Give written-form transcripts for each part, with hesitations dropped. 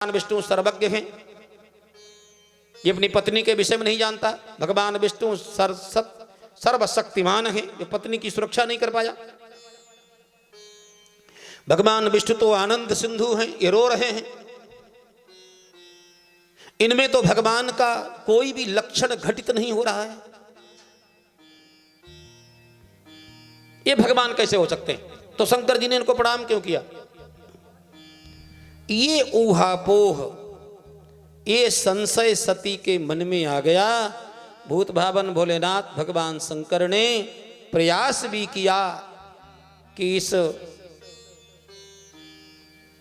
भगवान विष्णु सर्वज्ञ हैं, ये अपनी पत्नी के विषय में नहीं जानता। भगवान विष्णु सर्वशक्तिमान है, ये पत्नी की सुरक्षा नहीं कर पाया। भगवान विष्णु तो आनंद सिंधु हैं, ये रो रहे हैं। इनमें तो भगवान का कोई भी लक्षण घटित नहीं हो रहा है। ये भगवान कैसे हो सकते हैं? तो शंकर जी ने इनको प्रणाम क्यों किया? ये ऊहापोह, ये संशय सती के मन में आ गया। भूत भावन भोलेनाथ भगवान शंकर ने प्रयास भी किया कि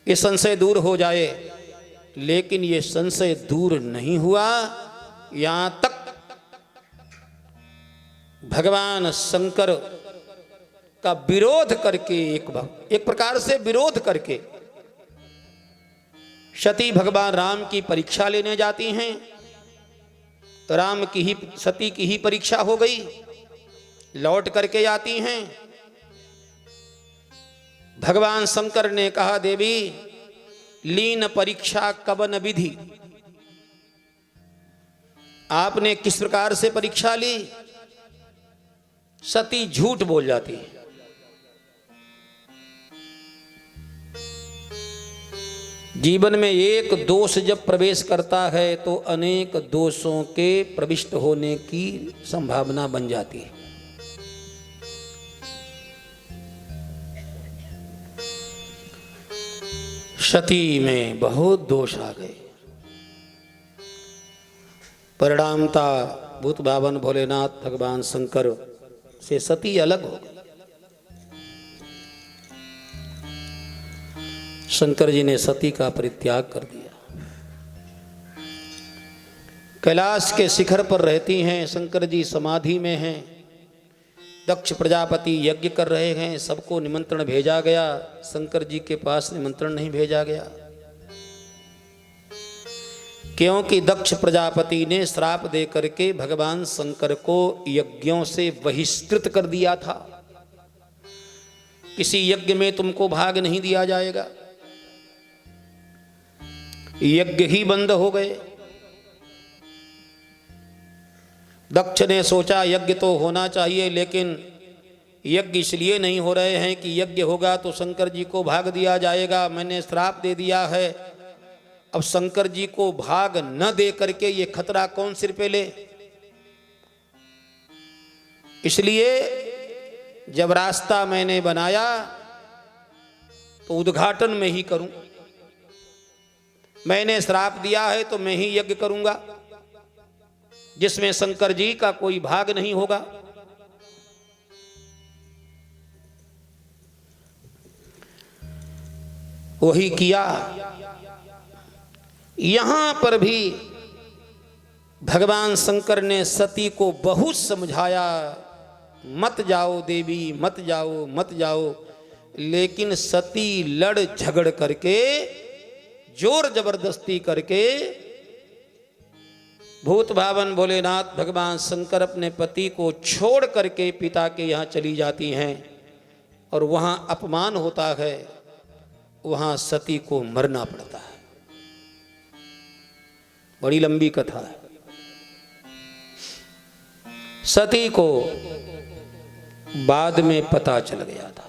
ये संशय दूर हो जाए, लेकिन ये संशय दूर नहीं हुआ। यहां तक भगवान शंकर का विरोध करके, एक प्रकार से विरोध करके सती भगवान राम की परीक्षा लेने जाती हैं। तो राम की ही, सती की ही परीक्षा हो गई। लौट करके आती हैं। भगवान शंकर ने कहा, देवी लीन परीक्षा कवन विधि, आपने किस प्रकार से परीक्षा ली? सती झूठ बोल जाती है। जीवन में एक दोष जब प्रवेश करता है तो अनेक दोषों के प्रविष्ट होने की संभावना बन जाती है। सती में बहुत दोष आ गए। परिणामता भूत भावन भोलेनाथ भगवान शंकर से सती अलग हो गई। शंकर जी ने सती का परित्याग कर दिया। कैलाश के शिखर पर रहती हैं। शंकर जी समाधि में हैं। दक्ष प्रजापति यज्ञ कर रहे हैं। सबको निमंत्रण भेजा गया, शंकर जी के पास निमंत्रण नहीं भेजा गया, क्योंकि दक्ष प्रजापति ने श्राप दे करके भगवान शंकर को यज्ञों से बहिष्कृत कर दिया था। किसी यज्ञ में तुमको भाग नहीं दिया जाएगा। यज्ञ ही बंद हो गए। दक्ष ने सोचा यज्ञ तो होना चाहिए, लेकिन यज्ञ इसलिए नहीं हो रहे हैं कि यज्ञ होगा तो शंकर जी को भाग दिया जाएगा। मैंने श्राप दे दिया है, अब शंकर जी को भाग न दे करके ये खतरा कौन सिर पे ले। इसलिए जब रास्ता मैंने बनाया तो उद्घाटन में ही करूं। मैंने श्राप दिया है तो मैं ही यज्ञ करूंगा जिसमें शंकर जी का कोई भाग नहीं होगा। वही किया। यहां पर भी भगवान शंकर ने सती को बहुत समझाया, मत जाओ देवी, मत जाओ, मत जाओ। लेकिन सती लड़ झगड़ करके, जोर जबरदस्ती करके भूत भावन भोलेनाथ भगवान शंकर अपने पति को छोड़ करके पिता के यहाँ चली जाती हैं और वहाँ अपमान होता है। वहाँ सती को मरना पड़ता है। बड़ी लंबी कथा है। सती को बाद में पता चल गया था।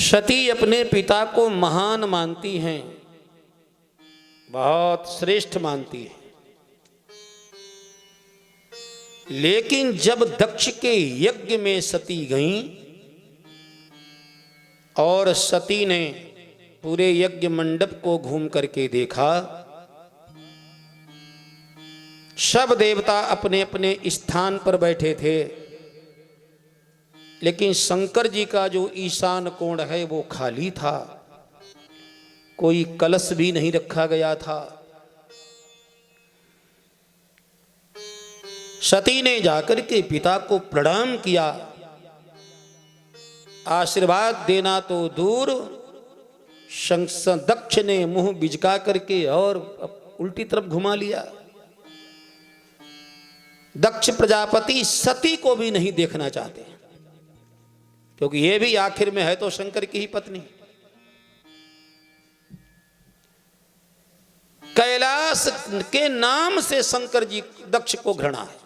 सती अपने पिता को महान मानती हैं, बहुत श्रेष्ठ मानती है। लेकिन जब दक्ष के यज्ञ में सती गईं और सती ने पूरे यज्ञ मंडप को घूम करके देखा, सब देवता अपने अपने स्थान पर बैठे थे, लेकिन शंकर जी का जो ईशान कोण है वो खाली था। कोई कलश भी नहीं रखा गया था। सती ने जाकर के पिता को प्रणाम किया। आशीर्वाद देना तो दूर, दक्ष ने मुंह बिजका करके और उल्टी तरफ घुमा लिया। दक्ष प्रजापति सती को भी नहीं देखना चाहते, क्योंकि ये भी आखिर में है तो शंकर की ही पत्नी। कैलाश के नाम से शंकर जी दक्ष को घृणा है।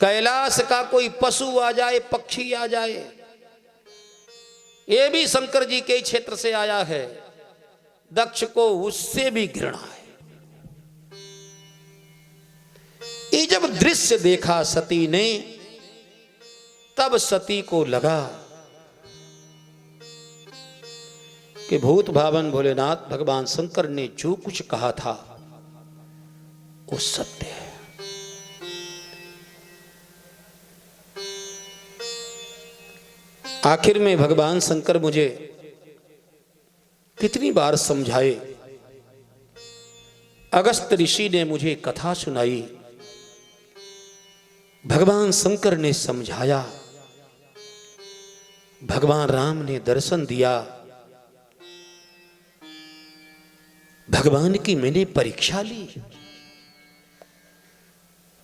कैलाश का कोई पशु आ जाए, पक्षी आ जाए, ये भी शंकर जी के क्षेत्र से आया है, दक्ष को उससे भी घृणा है। ये जब दृश्य देखा सती ने, तब सती को लगा कि भूत भावन भोलेनाथ भगवान शंकर ने जो कुछ कहा था वो सत्य है। आखिर में भगवान शंकर मुझे कितनी बार समझाए। अगस्त ऋषि ने मुझे कथा सुनाई, भगवान शंकर ने समझाया, भगवान राम ने दर्शन दिया, भगवान की मैंने परीक्षा ली।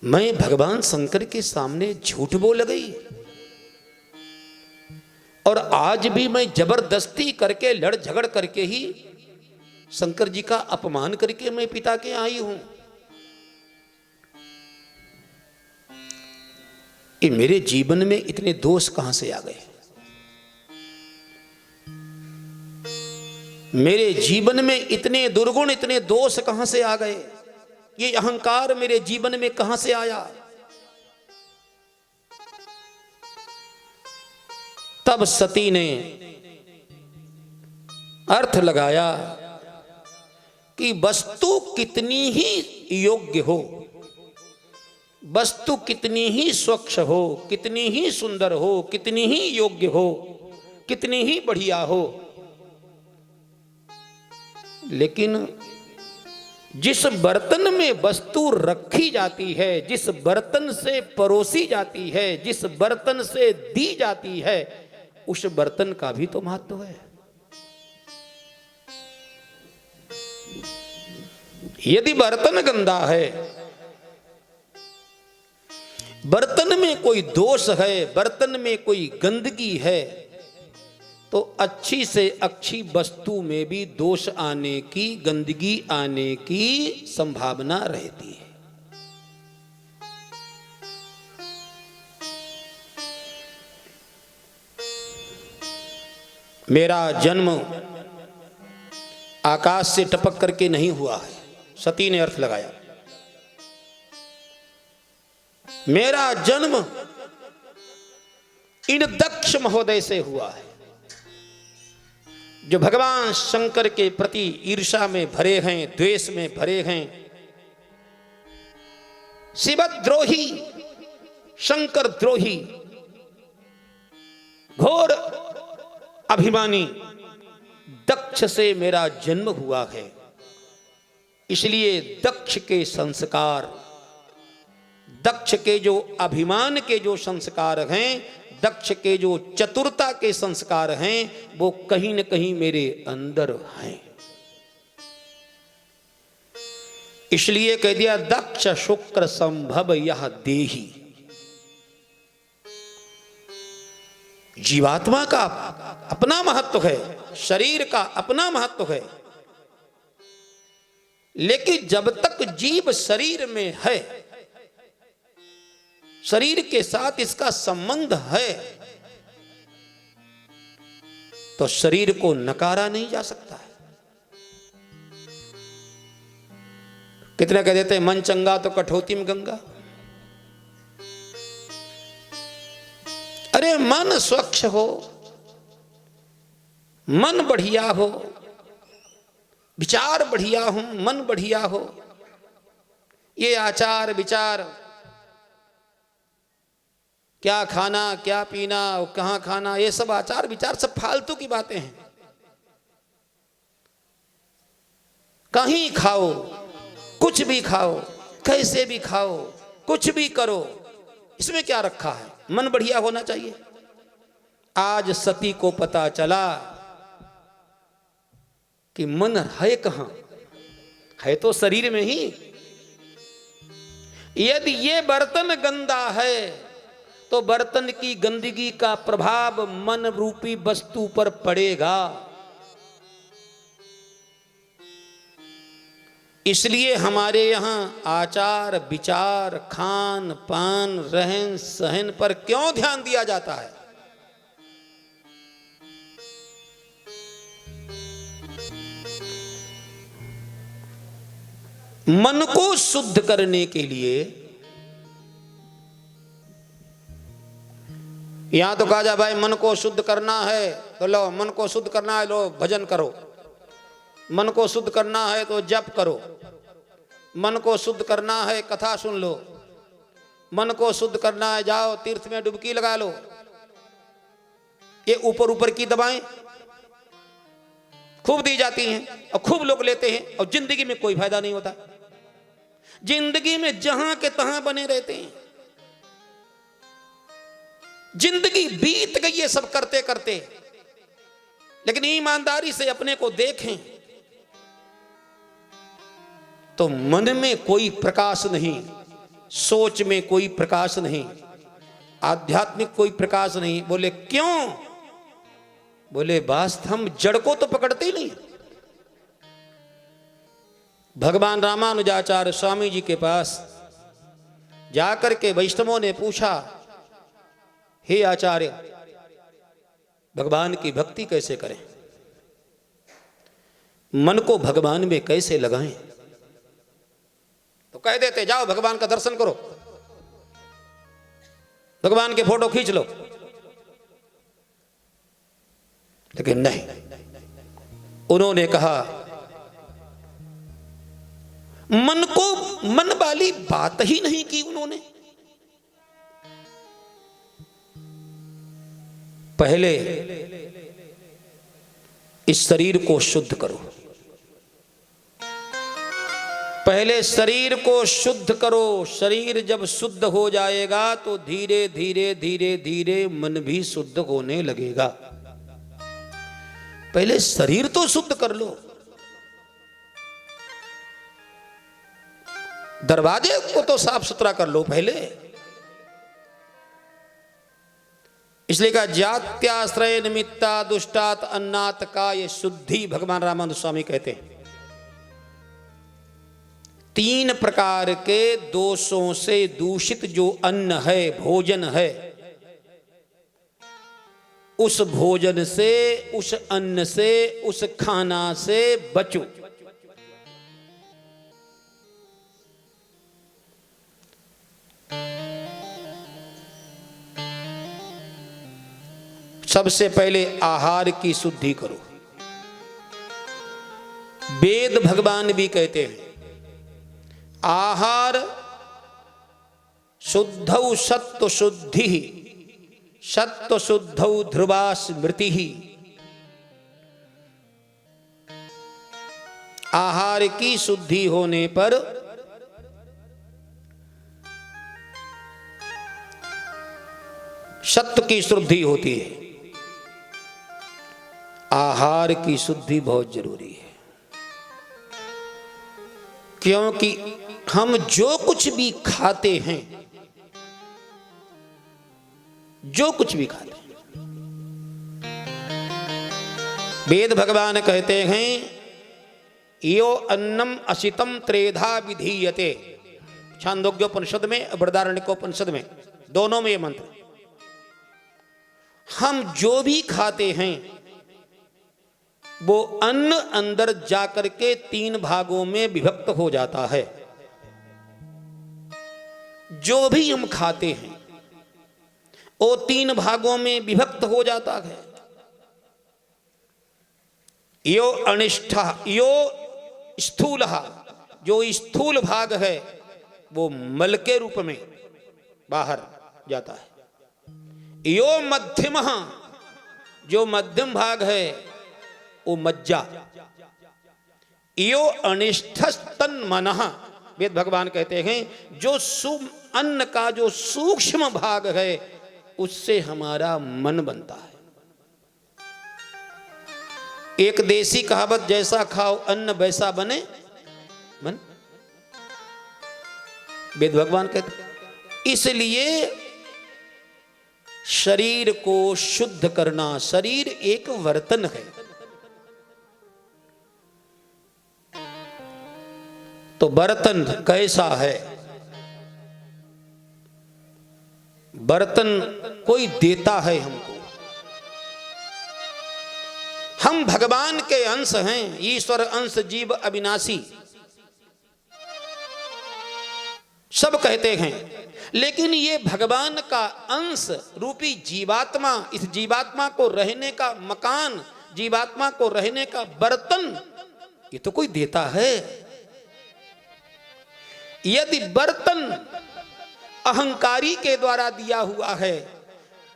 मैं भगवान शंकर के सामने झूठ बोल गई और आज भी मैं जबरदस्ती करके लड़ झगड़ करके ही शंकर जी का अपमान करके मैं पिता के आई हूं। ये मेरे जीवन में इतने दोष कहां से आ गए? मेरे जीवन में इतने दुर्गुण, इतने दोष कहां से आ गए? ये अहंकार मेरे जीवन में कहां से आया? तब सती ने अर्थ लगाया कि वस्तु कितनी ही योग्य हो, वस्तु कितनी ही स्वच्छ हो, कितनी ही सुंदर हो, कितनी ही योग्य हो, कितनी ही बढ़िया हो, लेकिन जिस बर्तन में वस्तु रखी जाती है, जिस बर्तन से परोसी जाती है, जिस बर्तन से दी जाती है, उस बर्तन का भी तो महत्व है। यदि बर्तन गंदा है, बर्तन में कोई दोष है, बर्तन में कोई गंदगी है, तो अच्छी से अच्छी वस्तु में भी दोष आने की, गंदगी आने की संभावना रहती है। मेरा जन्म आकाश से टपक करके नहीं हुआ है, सती ने अर्थ लगाया। मेरा जन्म इन दक्ष महोदय से हुआ है, जो भगवान शंकर के प्रति ईर्ष्या में भरे हैं, द्वेष में भरे हैं, शिवद्रोही, शंकर द्रोही, घोर अभिमानी दक्ष से मेरा जन्म हुआ है। इसलिए दक्ष के संस्कार, दक्ष के जो अभिमान के जो संस्कार हैं, दक्ष के जो चतुरता के संस्कार हैं, वो कहीं न कहीं मेरे अंदर हैं। इसलिए कह दिया दक्ष शुक्र संभव यह देही। जीवात्मा का अपना महत्व है, शरीर का अपना महत्व है, लेकिन जब तक जीव शरीर में है, शरीर के साथ इसका संबंध है, तो शरीर को नकारा नहीं जा सकता है। कितने कह देते हैं मन चंगा तो कठौती में गंगा। अरे मन स्वच्छ हो, मन बढ़िया हो, विचार बढ़िया हो, मन बढ़िया हो, ये आचार विचार, क्या खाना क्या पीना, कहां खाना, ये सब आचार विचार सब फालतू की बातें हैं। कहीं खाओ, कुछ भी खाओ, कैसे भी खाओ, कुछ भी करो, इसमें क्या रखा है? मन बढ़िया होना चाहिए। आज सती को पता चला कि मन है कहां, है तो शरीर में ही। यदि ये बर्तन गंदा है तो बर्तन की गंदगी का प्रभाव मन रूपी वस्तु पर पड़ेगा। इसलिए हमारे यहाँ आचार विचार खान पान रहन सहन पर क्यों ध्यान दिया जाता है? मन को शुद्ध करने के लिए यहां तो कहा जा भाई मन को शुद्ध करना है तो लो, मन को शुद्ध करना है लो भजन करो, मन को शुद्ध करना है तो जप करो, मन को शुद्ध करना है कथा सुन लो, मन को शुद्ध करना है जाओ तीर्थ में डुबकी लगा लो। ये ऊपर ऊपर की दवाएं खूब दी जाती हैं और खूब लोग लेते हैं और जिंदगी में कोई फायदा नहीं होता। जिंदगी में जहां के तहां बने रहते हैं, जिंदगी बीत गई है सब करते करते। लेकिन ईमानदारी से अपने को देखें तो मन में कोई प्रकाश नहीं, सोच में कोई प्रकाश नहीं, आध्यात्मिक कोई प्रकाश नहीं। बोले क्यों? बोले वास्तव हम जड़ को तो पकड़ते ही नहीं। भगवान रामानुजाचार्य स्वामी जी के पास जाकर के वैष्णवों ने पूछा, हे आचार्य भगवान की भक्ति कैसे करें, मन को भगवान में कैसे लगाएं? तो कह देते जाओ भगवान का दर्शन करो, भगवान के फोटो खींच लो। लेकिन नहीं, उन्होंने कहा मन को, मन वाली बात ही नहीं की उन्होंने। पहले इस शरीर को शुद्ध करो, पहले शरीर को शुद्ध करो। शरीर जब शुद्ध हो जाएगा तो धीरे धीरे धीरे धीरे मन भी शुद्ध होने लगेगा। पहले शरीर तो शुद्ध कर लो, दरवाजे को तो साफ सुथरा कर लो पहले। इसलिए कहा जात्याश्रय निमित्ता दुष्टात अन्नात का ये शुद्धि भगवान रामानंद स्वामी कहते हैं। 3 प्रकार के दोषों से दूषित जो अन्न है, भोजन है, उस भोजन से, उस अन्न से, उस खाना से बचो। सबसे पहले आहार की शुद्धि करो। वेद भगवान भी कहते हैं आहार शुद्धौ सत्व शुद्धि, सत्व शुद्धौ ध्रुवा स्मृति। आहार की शुद्धि होने पर सत्व की शुद्धि होती है। आहार की शुद्धि बहुत जरूरी है, क्योंकि हम जो कुछ भी खाते हैं, जो कुछ भी खाते हैं, वेद भगवान कहते हैं यो अन्नम असितम त्रेधा विधीयते। छांदोग्योपनिषद में, बृहदारण्यकोपनिषद में, दोनों में ये मंत्र। हम जो भी खाते हैं वो अन्न अंदर जाकर के 3 भागों में विभक्त हो जाता है। जो भी हम खाते हैं वो 3 भागों में विभक्त हो जाता है। यो अनिष्ठा, यो स्थूलः, जो स्थूल भाग है वो मल के रूप में बाहर जाता है। यो मध्यमः, जो मध्यम भाग है वो मज्जा। यो अनिष्ठस्तन मनः, वेद भगवान कहते हैं जो अन्न का जो सूक्ष्म भाग है उससे हमारा मन बनता है। एक देसी कहावत, जैसा खाओ अन्न वैसा बने मन, वेद भगवान कहते हैं। इसलिए शरीर को शुद्ध करना, शरीर एक बर्तन है। तो बर्तन कैसा है? बर्तन कोई देता है हमको। हम भगवान के अंश हैं, ईश्वर अंश जीव अविनाशी सब कहते हैं, लेकिन ये भगवान का अंश रूपी जीवात्मा, इस जीवात्मा को रहने का मकान, जीवात्मा को रहने का बर्तन, ये तो कोई देता है। यदि बर्तन अहंकारी के द्वारा दिया हुआ है,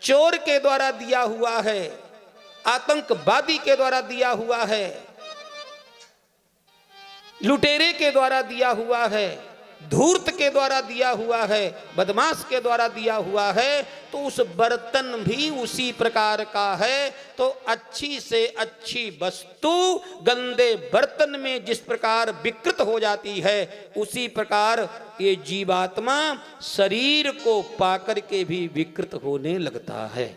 चोर के द्वारा दिया हुआ है, आतंकवादी के द्वारा दिया हुआ है, लुटेरे के द्वारा दिया हुआ है, धूर्त के द्वारा दिया हुआ है, बदमाश के द्वारा दिया हुआ है, तो उस बर्तन भी उसी प्रकार का है। तो अच्छी से अच्छी वस्तु गंदे बर्तन में जिस प्रकार विकृत हो जाती है, उसी प्रकार ये जीवात्मा शरीर को पाकर के भी विकृत होने लगता है।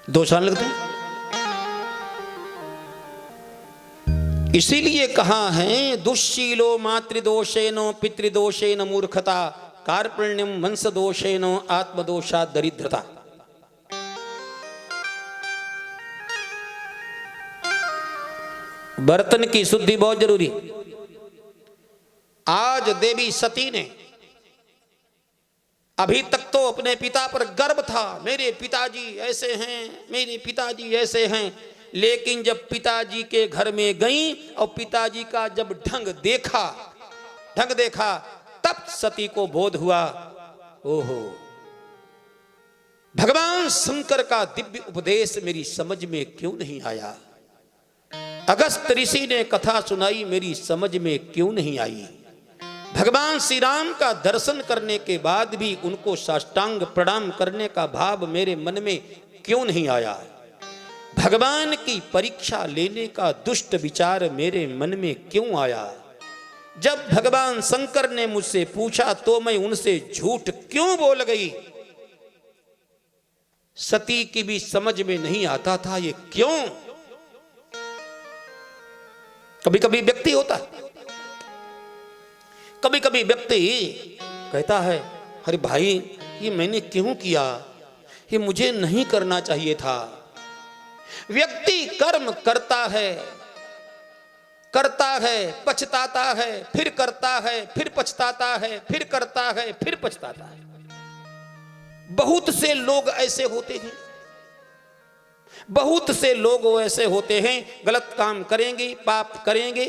दोषान लगते हैं। इसीलिए कहा है दुश्शीलो मातृदोषेनो पितृदोषेन मूर्खता कार्पण्यम वंशदोषेनो आत्मदोषा दरिद्रता। बर्तन की शुद्धि बहुत जरूरी। आज देवी सती ने, अभी तक तो अपने पिता पर गर्व था, मेरे पिताजी ऐसे हैं, मेरे पिताजी ऐसे हैं, लेकिन जब पिताजी के घर में गई और पिताजी का जब ढंग देखा तब सती को बोध हुआ, ओहो, भगवान शंकर का दिव्य उपदेश मेरी समझ में क्यों नहीं आया। अगस्त ऋषि ने कथा सुनाई, मेरी समझ में क्यों नहीं आई। भगवान श्री राम का दर्शन करने के बाद भी उनको साष्टांग प्रणाम करने का भाव मेरे मन में क्यों नहीं आया। भगवान की परीक्षा लेने का दुष्ट विचार मेरे मन में क्यों आया। जब भगवान शंकर ने मुझसे पूछा तो मैं उनसे झूठ क्यों बोल गई। सती की भी समझ में नहीं आता था ये क्यों। कभी कभी व्यक्ति होता है, कभी कभी व्यक्ति कहता है, अरे भाई ये मैंने क्यों किया, ये मुझे नहीं करना चाहिए था। व्यक्ति कर्म करता है, पछताता है, फिर करता है, फिर पछताता है, फिर करता है, फिर पछताता है। बहुत से लोग ऐसे होते हैं, बहुत से लोग ऐसे होते हैं, गलत काम करेंगे, पाप करेंगे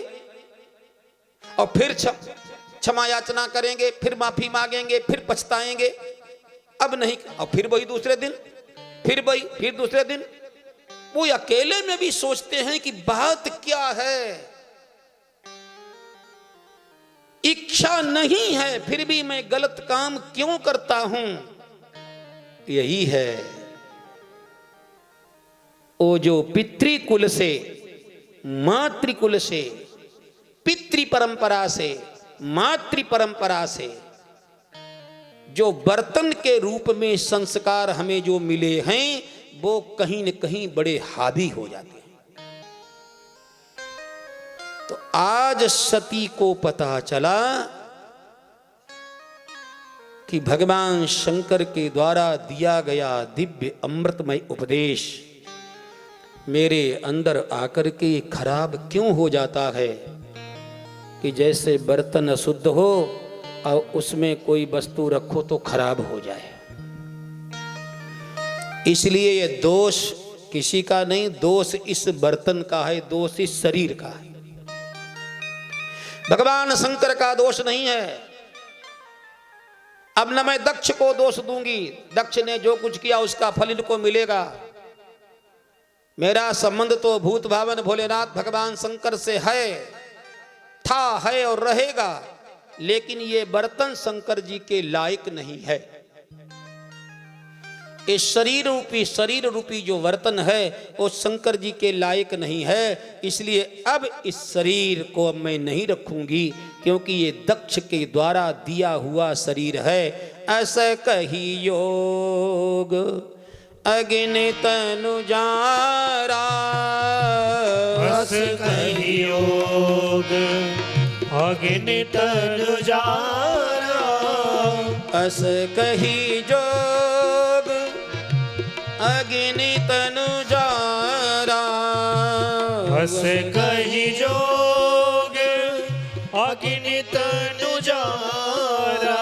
और फिर क्षमा याचना करेंगे, फिर माफी मांगेंगे, फिर पछताएंगे, अब नहीं, और फिर वही दूसरे दिन, फिर वही, फिर दूसरे दिन। वो अकेले में भी सोचते हैं कि बात क्या है, इच्छा नहीं है फिर भी मैं गलत काम क्यों करता हूं। यही है वो जो पितृकुल से, मातृकुल से, पितृ परंपरा से, मातृ परंपरा से जो बर्तन के रूप में संस्कार हमें जो मिले हैं, वो कहीं न कहीं बड़े हावी हो जाते हैं। तो आज सती को पता चला कि भगवान शंकर के द्वारा दिया गया दिव्य अमृतमय उपदेश मेरे अंदर आकर के खराब क्यों हो जाता है। कि जैसे बर्तन अशुद्ध हो और उसमें कोई वस्तु रखो तो खराब हो जाए। इसलिए ये दोष किसी का नहीं, दोष इस बर्तन का है, दोष इस शरीर का है। भगवान शंकर का दोष नहीं है। अब न मैं दक्ष को दोष दूंगी, दक्ष ने जो कुछ किया उसका फल इनको मिलेगा। मेरा संबंध तो भूत भावन भोलेनाथ भगवान शंकर से है, था, है और रहेगा, लेकिन ये बर्तन शंकर जी के लायक नहीं है। ये शरीर रूपी जो बर्तन है वो शंकर जी के लायक नहीं है। इसलिए अब इस शरीर को मैं नहीं रखूंगी, क्योंकि ये दक्ष के द्वारा दिया हुआ शरीर है। ऐसे कही योग अग्नि तनु जारा, अस कही योग अग्नि तनु जारा। अस कही जोग अग्नि तनु जारा। अस कही जोग अग्नि तनु जारा।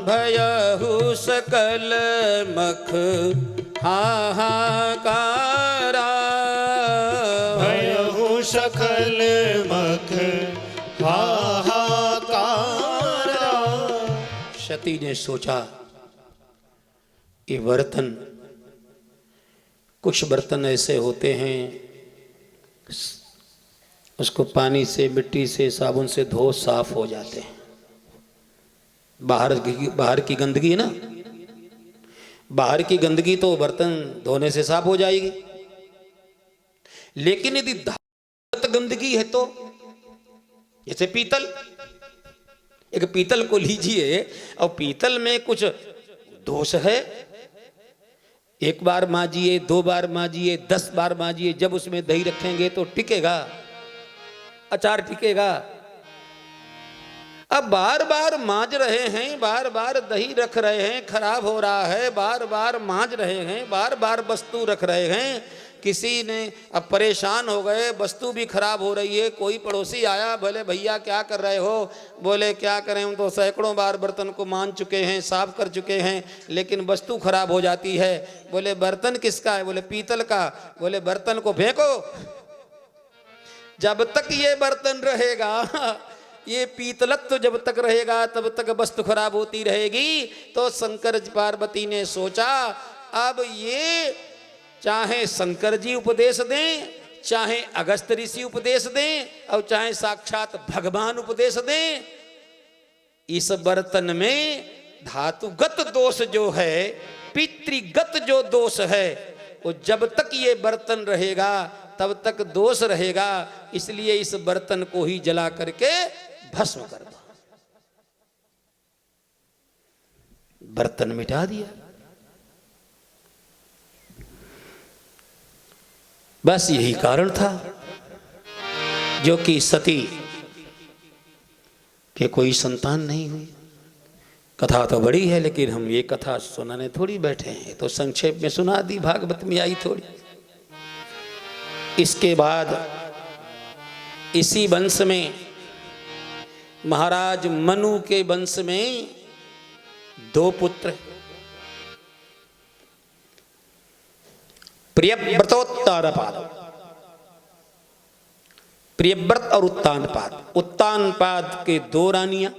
भयहु सकल मख हाहाकारा। भयहु सकल मख हाहाकारा। सती ने सोचा ये बर्तन, कुछ बर्तन ऐसे होते हैं उसको पानी से, मिट्टी से, साबुन से धो साफ हो जाते हैं। बाहर की गंदगी है ना, बाहर की गंदगी तो बर्तन धोने से साफ हो जाएगी, लेकिन यदि धातु गंदगी है तो, जैसे पीतल, एक पीतल को लीजिए और पीतल में कुछ दोष है, एक बार माजिए, 2 बार माजिए, 10 बार माजिए, जब उसमें दही रखेंगे तो टिकेगा, अचार टिकेगा। अब बार बार मांज रहे हैं, बार बार दही रख रहे हैं, खराब हो रहा है, बार बार मांज रहे हैं, बार बार वस्तु रख रहे हैं, किसी ने अब परेशान हो गए, वस्तु भी खराब हो रही है। कोई पड़ोसी आया, बोले भैया क्या कर रहे हो? बोले क्या करें, हम तो सैकड़ों बार बर्तन को मांज चुके हैं, साफ कर चुके हैं, लेकिन वस्तु खराब हो जाती है। बोले बर्तन किसका है? बोले पीतल का। बोले बर्तन को फेंको, जब तक ये बर्तन रहेगा, ये पीतलत्व जब तक रहेगा तब तक वस्तु खराब होती रहेगी। तो शंकर पार्वती ने सोचा अब ये चाहे शंकर जी उपदेश दें, चाहे अगस्त ऋषि उपदेश दें, और चाहे साक्षात भगवान उपदेश दें, इस बर्तन में धातुगत दोष जो है, पितृगत जो दोष है, वो जब तक ये बर्तन रहेगा तब तक दोष रहेगा। इसलिए इस बर्तन को ही जला करके भस्म कर दो। बर्तन मिटा दिया। बस यही कारण था जो कि सती के कोई संतान नहीं हुई। कथा तो बड़ी है, लेकिन हम ये कथा सुनाने थोड़ी बैठे हैं, तो संक्षेप में सुना दी, भागवत में आई थोड़ी। इसके बाद इसी वंश में, महाराज मनु के वंश में 2 पुत्र, प्रियव्रतोत्तानपाद, प्रियव्रत और उत्तानपाद। उत्तानपाद के 2 रानियां,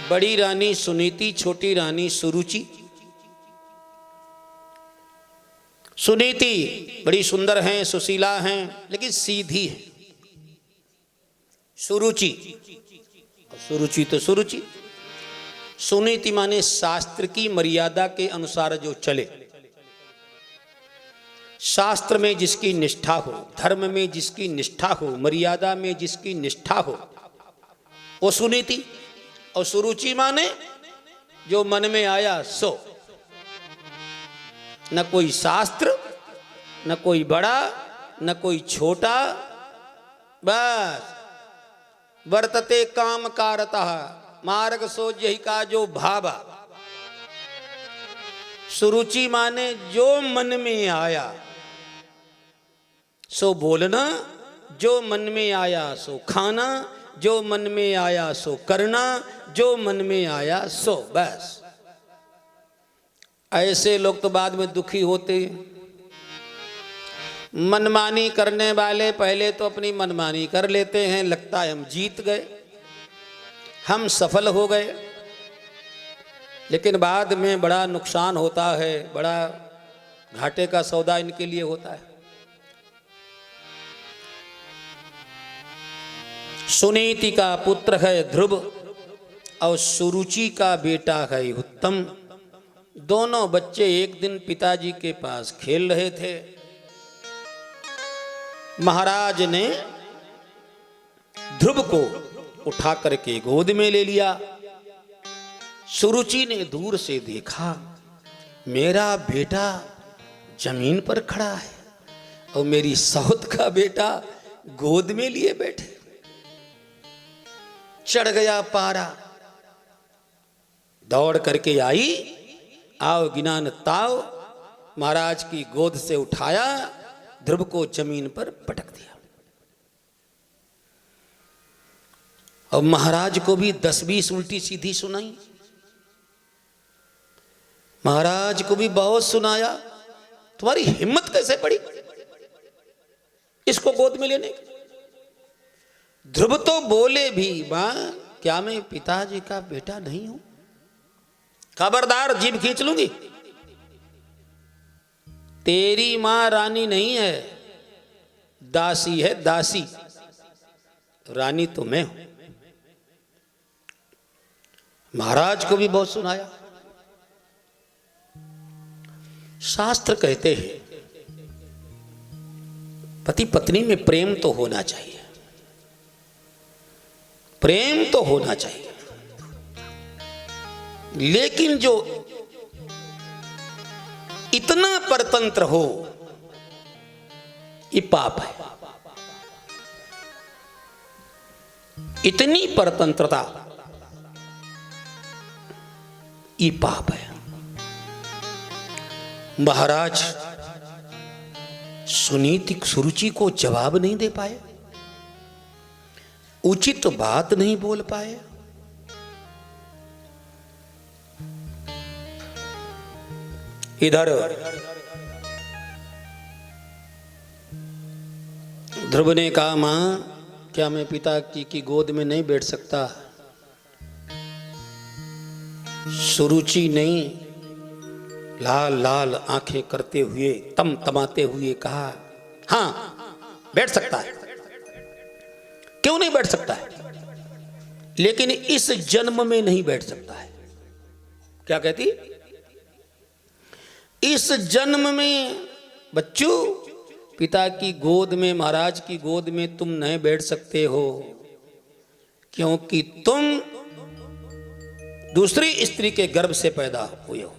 बड़ी रानी सुनीति, छोटी रानी सुरुचि। सुनीति बड़ी सुंदर हैं, सुशीला हैं, लेकिन सीधी है। सुरुचि, सुरुचि तो सुरुचि, सुनीति माने शास्त्र की मर्यादा के अनुसार जो चले, शास्त्र में जिसकी निष्ठा हो, धर्म में जिसकी निष्ठा हो, मर्यादा में जिसकी निष्ठा हो, वो सुनीति। और सुरुचि माने जो मन में आया सो, न कोई शास्त्र, न कोई बड़ा, न कोई छोटा, बस वर्तते काम कारतः मार्ग सोज्यहि का जो भावा। सुरुचि माने जो मन में आया सो बोलना, जो मन में आया सो खाना, जो मन में आया सो करना, जो मन में आया सो, बस। ऐसे लोग तो बाद में दुखी होते। मनमानी करने वाले पहले तो अपनी मनमानी कर लेते हैं, लगता है हम जीत गए, हम सफल हो गए, लेकिन बाद में बड़ा नुकसान होता है, बड़ा घाटे का सौदा इनके लिए होता है। सुनीति का पुत्र है ध्रुव और सुरुचि का बेटा है उत्तम। दोनों बच्चे एक दिन पिताजी के पास खेल रहे थे। महाराज ने ध्रुव को उठा करके गोद में ले लिया। सुरुचि ने दूर से देखा, मेरा बेटा जमीन पर खड़ा है और मेरी सौत का बेटा गोद में लिए बैठे। चढ़ गया पारा, दौड़ करके आई, आओ गिनान ताव, महाराज की गोद से उठाया, ध्रुव को जमीन पर पटक दिया। और महाराज को भी 10-20 उल्टी सीधी सुनाई। महाराज को भी बहुत सुनाया, तुम्हारी हिम्मत कैसे पड़ी इसको गोद में लेने की। ध्रुव तो बोले भी, मां क्या मैं पिताजी का बेटा नहीं हूं? खबरदार, जीभ खींच लूंगी। तेरी मां रानी नहीं है, दासी है, दासी। रानी तो मैं हूं। महाराज को भी बहुत सुनाया। शास्त्र कहते हैं पति पत्नी में प्रेम तो होना चाहिए, प्रेम तो होना चाहिए, लेकिन जो इतना परतंत्र हो ये पाप है। इतनी परतंत्रता ये पाप है। महाराज सुनीति सुरुचि को जवाब नहीं दे पाए, उचित बात नहीं बोल पाए। इधर ध्रुव ने कहा, मां क्या मैं पिता की गोद में नहीं बैठ सकता? सुरुचि नहीं, लाल लाल आंखें करते हुए, तमतमाते हुए कहा, हां बैठ सकता है। क्यों नहीं बैठ सकता है? लेकिन इस जन्म में नहीं बैठ सकता है। क्या कहती? इस जन्म में बच्चों पिता की गोद में, महाराज की गोद में तुम नहीं बैठ सकते हो, क्योंकि तुम दूसरी स्त्री के गर्भ से पैदा हुए हो।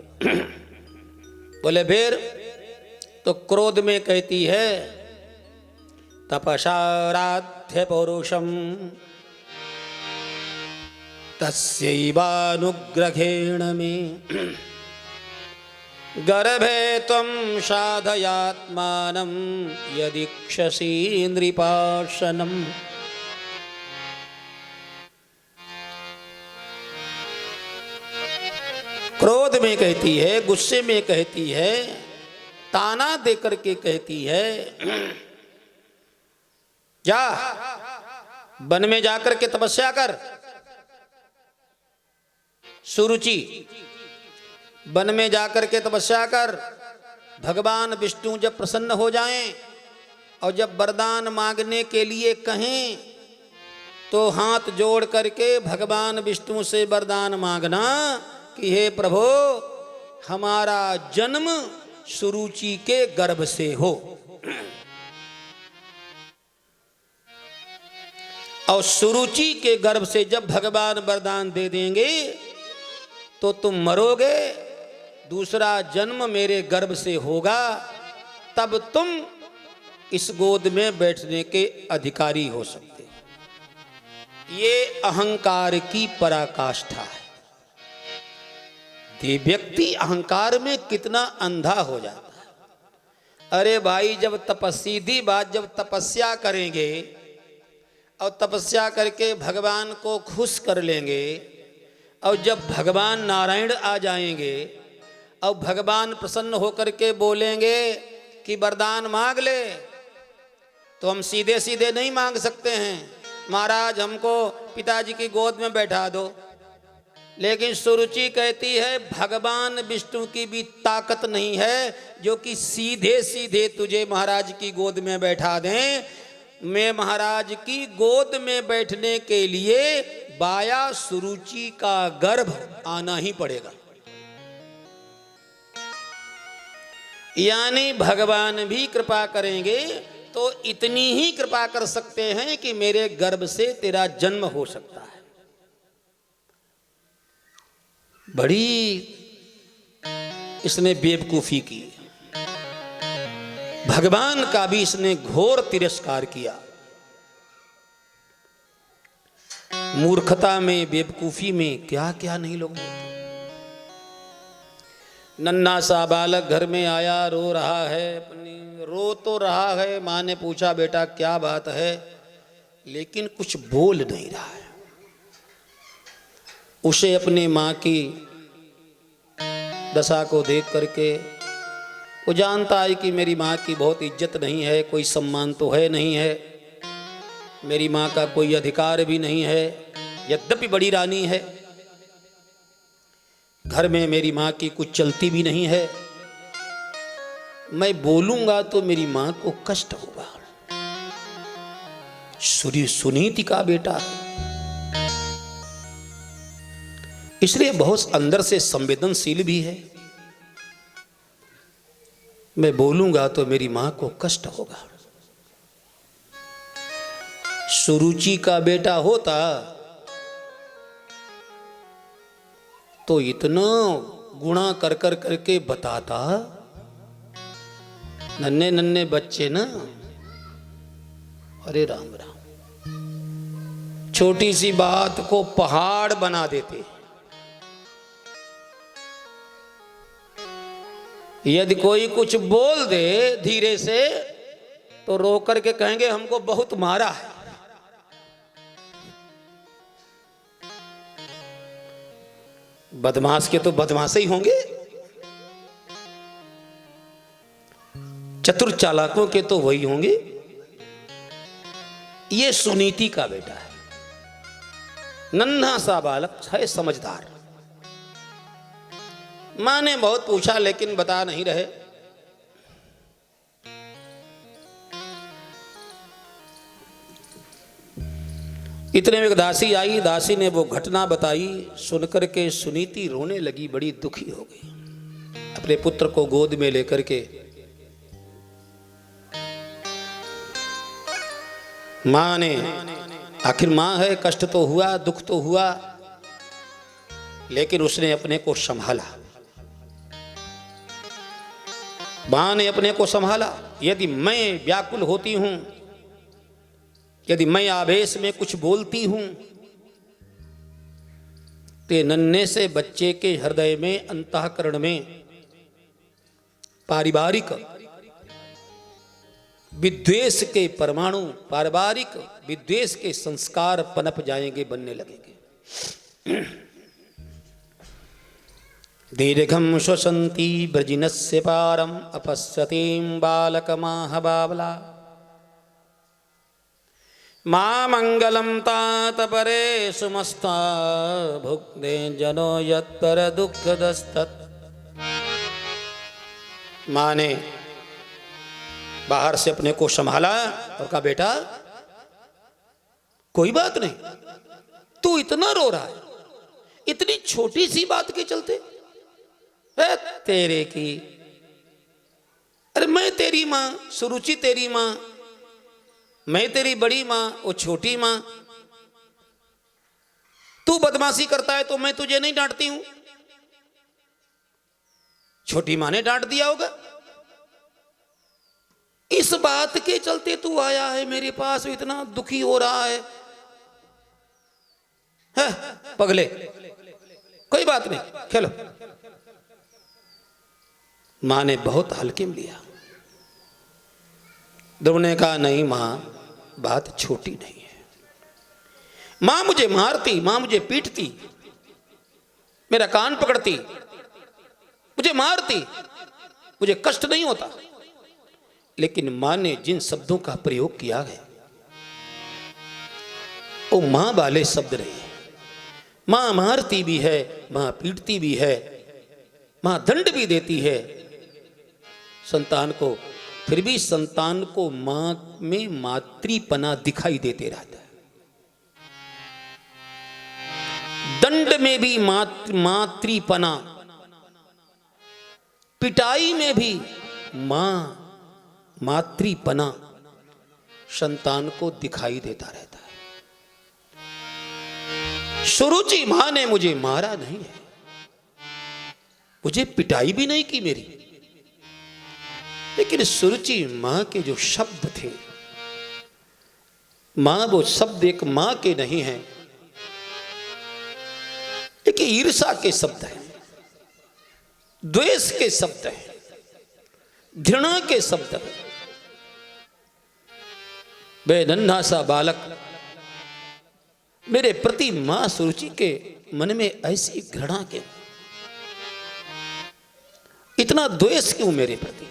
बोले फिर? तो क्रोध में कहती है, तपसाराध्य पौरुषम तस्यैवानुग्रहेण में गर्भे त्वं साधयात्मानं यदीक्षसि नृपाशनम्। क्रोध में कहती है, गुस्से में कहती है, ताना दे करके कहती है, जा वन में जाकर के तपस्या कर। सुरुचि, वन में जाकर के तपस्या कर। भगवान विष्णु जब प्रसन्न हो जाएं और जब वरदान मांगने के लिए कहें तो हाथ जोड़ करके भगवान विष्णु से वरदान मांगना कि हे प्रभु हमारा जन्म सुरुचि के गर्भ से हो। और सुरुचि के गर्भ से जब भगवान वरदान दे देंगे तो तुम मरोगे, दूसरा जन्म मेरे गर्भ से होगा, तब तुम इस गोद में बैठने के अधिकारी हो सकते हो। ये अहंकार की पराकाष्ठा है। ये व्यक्ति अहंकार में कितना अंधा हो जाता है। अरे भाई, जब सीधी बात, जब तपस्या करेंगे और तपस्या करके भगवान को खुश कर लेंगे और जब भगवान नारायण आ जाएंगे और भगवान प्रसन्न होकर के बोलेंगे कि वरदान मांग ले, तो हम सीधे सीधे नहीं मांग सकते हैं, महाराज हमको पिताजी की गोद में बैठा दो। लेकिन सुरुचि कहती है भगवान विष्णु की भी ताकत नहीं है जो कि सीधे सीधे तुझे महाराज की गोद में बैठा दें। मैं महाराज की गोद में बैठने के लिए बाया सुरुचि का गर्भ आना ही पड़ेगा। यानी भगवान भी कृपा करेंगे तो इतनी ही कृपा कर सकते हैं कि मेरे गर्भ से तेरा जन्म हो सकता है। बड़ी इसने बेवकूफी की। भगवान का भी इसने घोर तिरस्कार किया। मूर्खता में, बेवकूफी में क्या क्या नहीं लोग बोलते। नन्हा सा बालक घर में आया, रो रहा है, रो तो रहा है। माँ ने पूछा बेटा क्या बात है, लेकिन कुछ बोल नहीं रहा है। उसे अपने माँ की दशा को देख करके वो जानता है कि मेरी माँ की बहुत इज्जत नहीं है, कोई सम्मान तो है नहीं है, मेरी माँ का कोई अधिकार भी नहीं है, यद्यपि बड़ी रानी है, घर में मेरी माँ की कुछ चलती भी नहीं है, मैं बोलूंगा तो मेरी माँ को कष्ट होगा। सुनीति का बेटा है, इसलिए बहुत अंदर से संवेदनशील भी है। मैं बोलूंगा तो मेरी मां को कष्ट होगा। सुरुचि का बेटा होता तो इतना गुणा कर कर करके बताता। नन्हे नन्हे बच्चे ना, अरे राम राम, छोटी सी बात को पहाड़ बना देते। यदि कोई कुछ बोल दे धीरे से तो रो करके कहेंगे हमको बहुत मारा है। बदमाश के तो बदमाश ही होंगे, चतुर चालाकों के तो वही होंगे। ये सुनीति का बेटा है, नन्हा सा बालक है, समझदार। मां ने बहुत पूछा लेकिन बता नहीं रहे। इतने में एक दासी आई, दासी ने वो घटना बताई। सुनकर के सुनीति रोने लगी, बड़ी दुखी हो गई। अपने पुत्र को गोद में लेकर के मां ने, आखिर मां है, कष्ट तो हुआ, दुख तो हुआ, लेकिन उसने अपने को संभाला। मां ने अपने को संभाला। यदि मैं व्याकुल होती हूं, यदि मैं आवेश में कुछ बोलती हूं, तो नन्हे से बच्चे के हृदय में, अंतःकरण में पारिवारिक विद्वेष के परमाणु, पारिवारिक विद्वेष के संस्कार पनप जाएंगे, बनने लगेंगे। दीर्घम श्वसन्ति ब्रजिनस्य पारम अपश्यतीं बालकमाह बाबला। मां मंगलम तात परे सुमस्ता भुक्ते जनो यत्पर दुःखदस्तत्। मां ने बाहर से अपने को संभाला और कहा बेटा कोई बात नहीं, तू इतना रो रहा है, इतनी छोटी सी बात के चलते। तेरे की, अरे मैं तेरी मां, सुरुचि तेरी मां, मैं तेरी बड़ी मां, वो छोटी मां। तू बदमाशी करता है तो मैं तुझे नहीं डांटती हूं, छोटी मां ने डांट दिया होगा। इस बात के चलते तू आया है मेरे पास, इतना दुखी हो रहा है। पगले, कोई बात नहीं, खेलो। मां ने बहुत हल्के में लिया। ध्रुव ने कहा नहीं मां, बात छोटी नहीं है। मां मुझे मारती, मां मुझे पीटती, मेरा कान पकड़ती, मुझे मारती, मुझे कष्ट नहीं होता, लेकिन मां ने जिन शब्दों का प्रयोग किया है वो मां वाले शब्द नहीं है। मां मारती भी है, मां पीटती भी है, मां दंड भी देती है संतान को, फिर भी संतान को मां में मातृपना दिखाई देते रहता है। दंड में भी मातृपना, पिटाई में भी मातृपना संतान को दिखाई देता रहता है। सुरुचि मां ने मुझे मारा नहीं है, मुझे पिटाई भी नहीं की मेरी, लेकिन सुरुचि मां के जो शब्द थे, मां वो शब्द एक मां के नहीं है, एक ईर्षा के शब्द है, द्वेष के शब्द है, घृणा के शब्द है। वे नन्हा सा बालक मेरे प्रति मां सुरुचि के मन में ऐसी घृणा क्यों, इतना द्वेष क्यों मेरे प्रति?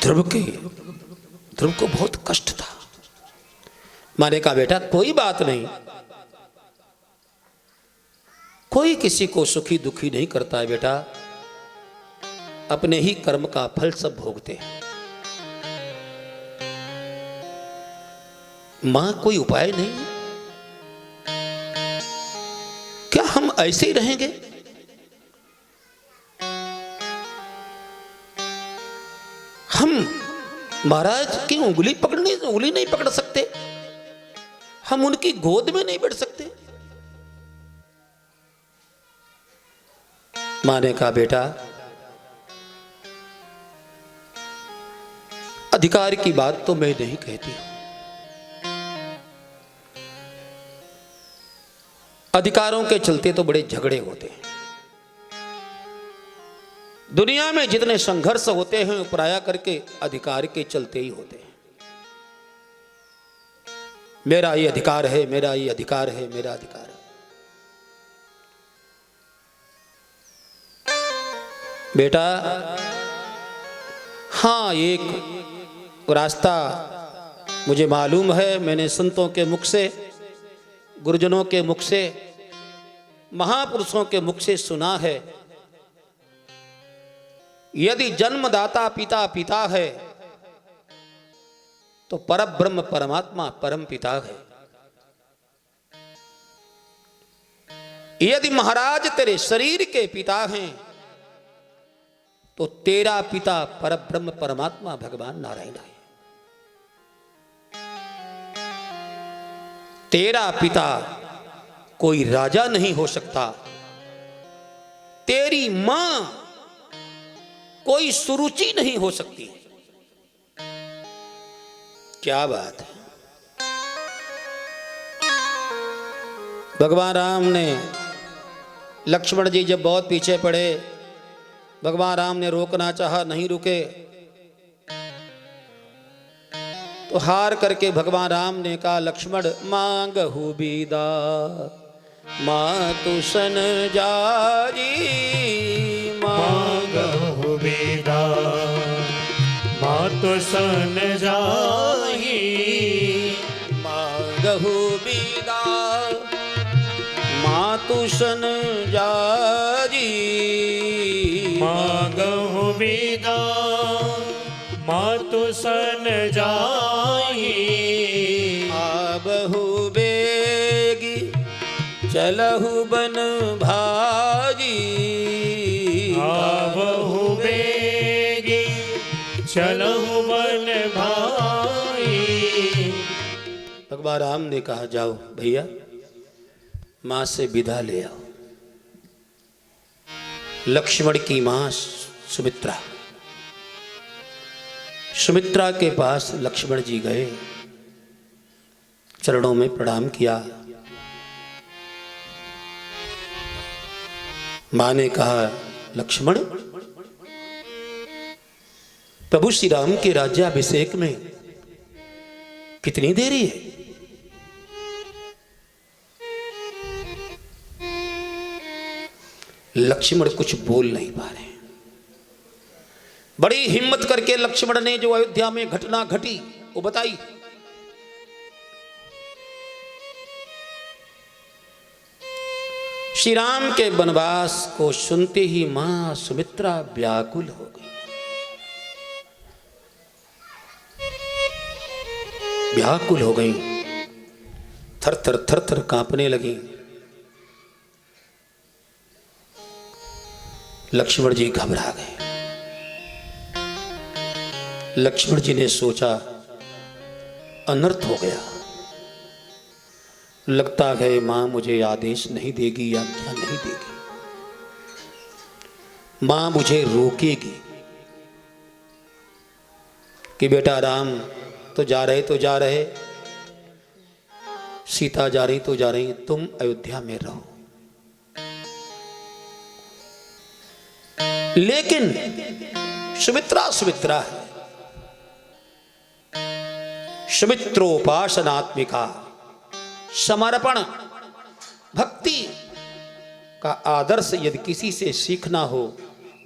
ध्रुव को बहुत कष्ट था। मां ने कहा बेटा कोई बात नहीं, कोई किसी को सुखी दुखी नहीं करता है बेटा, अपने ही कर्म का फल सब भोगते हैं। मां कोई उपाय नहीं? क्या हम ऐसे ही रहेंगे? हम महाराज की उंगली नहीं पकड़ सकते, हम उनकी गोद में नहीं बैठ सकते। मां ने कहा बेटा अधिकार की बात तो मैं नहीं कहती हूं, अधिकारों के चलते तो बड़े झगड़े होते हैं। दुनिया में जितने संघर्ष होते हैं प्राय करके अधिकार के चलते ही होते हैं। मेरा ये अधिकार है, मेरा ये अधिकार है, मेरा अधिकार है। बेटा हाँ एक रास्ता मुझे मालूम है, मैंने संतों के मुख से, गुरुजनों के मुख से, महापुरुषों के मुख से सुना है, यदि जन्मदाता पिता पिता है तो परब्रह्म परमात्मा परम पिता है। यदि महाराज तेरे शरीर के पिता हैं तो तेरा पिता परब्रह्म परमात्मा भगवान नारायण है। तेरा पिता कोई राजा नहीं हो सकता, तेरी मां कोई सुरुचि नहीं हो सकती। क्या बात है। भगवान राम ने, लक्ष्मण जी जब बहुत पीछे पड़े, भगवान राम ने रोकना चाहा, नहीं रुके, तो हार करके भगवान राम ने कहा लक्ष्मण मांगहु बीदा मातु सन जारी, मांगहु बीदा मातु सन जाही, मांगहु बीदा मातु सन जारी, मांगहु बीदा मातु सन जाही, आबहु बेगी चलहु बन भाजी, आवहु बेगी चलहु बन भाई। भगवान राम ने कहा जाओ भैया मां से विदा ले आओ। लक्ष्मण की मां सुमित्रा, सुमित्रा के पास लक्ष्मण जी गए, चरणों में प्रणाम किया। मां ने कहा लक्ष्मण प्रभु श्री राम के राज्याभिषेक में कितनी देरी है? लक्ष्मण कुछ बोल नहीं पा रहे। बड़ी हिम्मत करके लक्ष्मण ने जो अयोध्या में घटना घटी वो बताई। श्री राम के वनवास को सुनते ही मां सुमित्रा व्याकुल हो गई, व्याकुल हो गई, थर थर कांपने लगी। लक्ष्मण जी घबरा गए। लक्ष्मण जी ने सोचा अनर्थ हो गया, लगता है मां मुझे आदेश नहीं देगी या क्या नहीं देगी। मां मुझे रोकेगी कि बेटा राम तो जा रहे, सीता जा रही तो जा रही, तुम अयोध्या में रहो। लेकिन सुमित्रा है, सुमित्रोपासनात्मिका, समर्पण भक्ति का आदर्श यदि किसी से सीखना हो,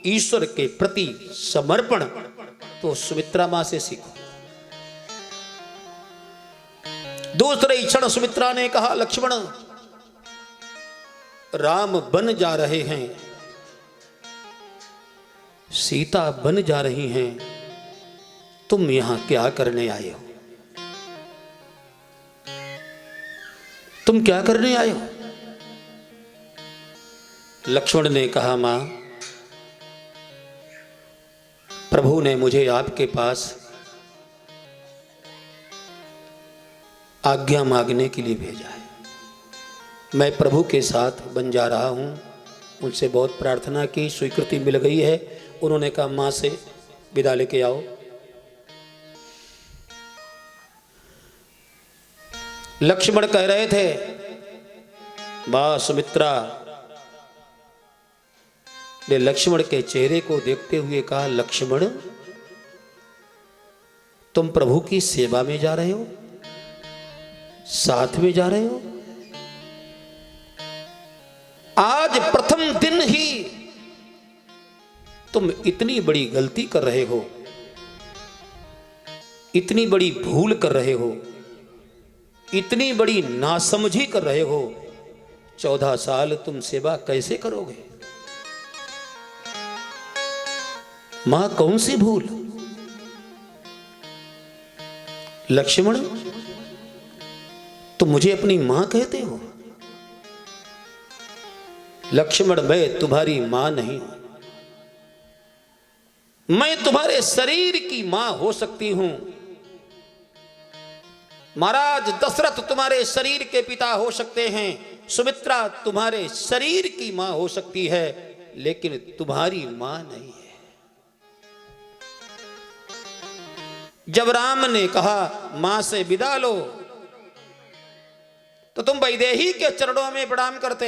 ईश्वर के प्रति समर्पण, तो सुमित्रा मां से सीखो। दूसरे क्षण सुमित्रा ने कहा, लक्ष्मण राम बन जा रहे हैं, सीता बन जा रही हैं, तुम यहां क्या करने आए हो? तुम क्या करने आए हो? लक्ष्मण ने कहा, मां प्रभु ने मुझे आपके पास आज्ञा मांगने के लिए भेजा है। मैं प्रभु के साथ बन जा रहा हूं। उनसे बहुत प्रार्थना की, स्वीकृति मिल गई है। उन्होंने कहा, मां से विदा लेके आओ। लक्ष्मण कह रहे थे, मां सुमित्रा ने लक्ष्मण के चेहरे को देखते हुए कहा, लक्ष्मण तुम प्रभु की सेवा में जा रहे हो, साथ में जा रहे हो। आज प्रथम दिन ही तुम इतनी बड़ी गलती कर रहे हो, इतनी बड़ी भूल कर रहे हो, इतनी बड़ी नासमझी कर रहे हो। 14 साल तुम सेवा कैसे करोगे? मां कौन सी भूल? लक्ष्मण तुम मुझे अपनी मां कहते हो? लक्ष्मण मैं तुम्हारी मां नहीं हूं, मैं तुम्हारे शरीर की मां हो सकती हूं। महाराज दशरथ तुम्हारे शरीर के पिता हो सकते हैं, सुमित्रा तुम्हारे शरीर की मां हो सकती है, लेकिन तुम्हारी मां नहीं है। जब राम ने कहा मां से विदा लो, तो तुम वैदेही के चरणों में प्रणाम करते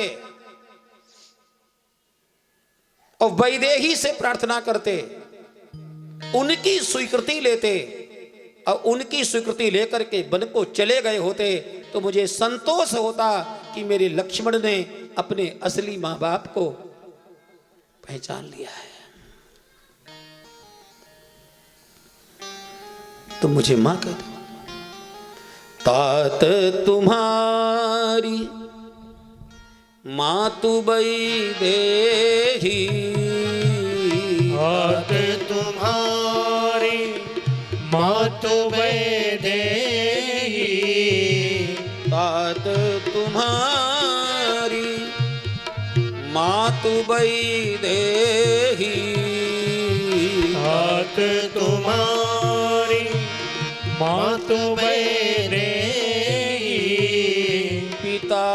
और वैदेही से प्रार्थना करते, उनकी स्वीकृति लेते और उनकी स्वीकृति लेकर के वन को चले गए होते, तो मुझे संतोष होता कि मेरे लक्ष्मण ने अपने असली मां बाप को पहचान लिया है। तो मुझे मां कह दो। तात तुम्हारी मातु वैदेही, तात तुम्हारी मातु वैदेही, तात तुम्हारी मातु वैदेही, तात तुम्हारी मातु वैदेही, पिता